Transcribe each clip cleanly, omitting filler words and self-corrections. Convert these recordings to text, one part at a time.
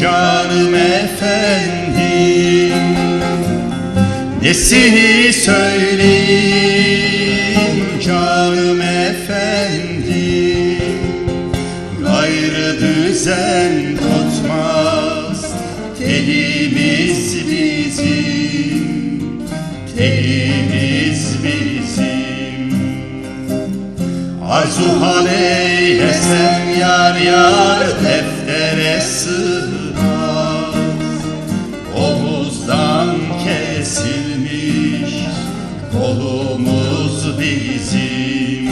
canım efendim, nesini söyleyeyim canım efendim. Gayrı düzen tutmaz telimiz bizim, telimiz bizim. Arzu hal eylesem yar yar deftere sığmaz, omuzdan kesilmiş kolumuz bizim.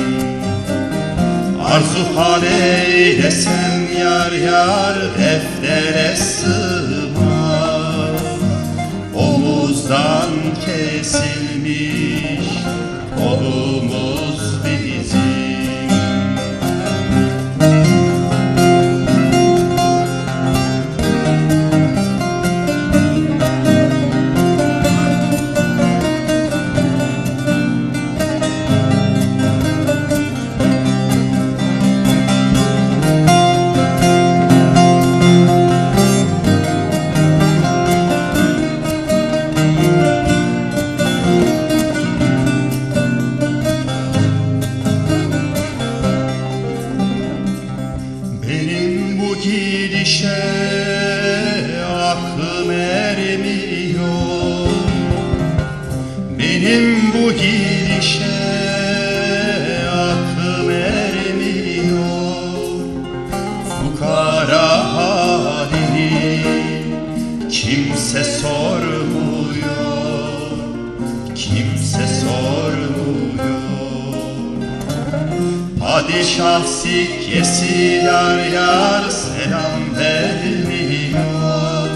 Arzu hal eylesem yar yar deftere sığmaz, omuzdan kesilmiş kolumuz bizim. Benim bu gidişe aklım ermiyor, benim bu gidişe aklım ermiyor. Fukara halini kimse sormuyor, kimse sormuyor. Padişah sikkesi yar yar selam vermiyor,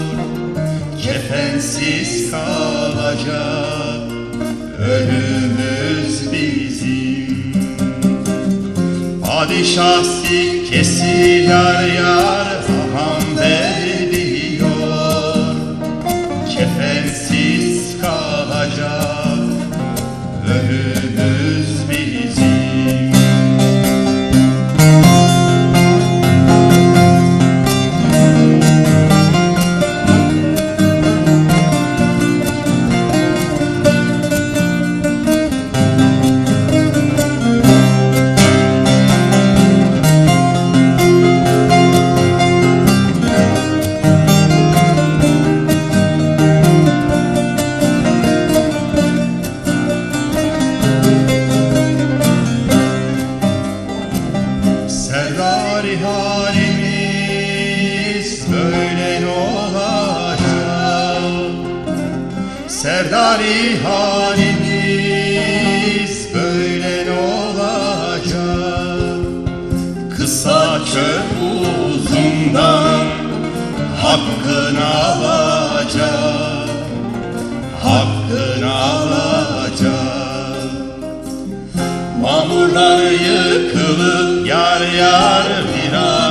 kefensiz kalacak ölümümüz bizim. Padişah sikkesi yar yar aman vermiyor, kefensiz kalacak ölümümüz bizim. Serdari halimiz böyle olacak, Serdari halimiz böyle olacak. Kısa çöp uzundan hakkını alacak, hakkını alacak. Mamurlar yıkılıp yar yar viran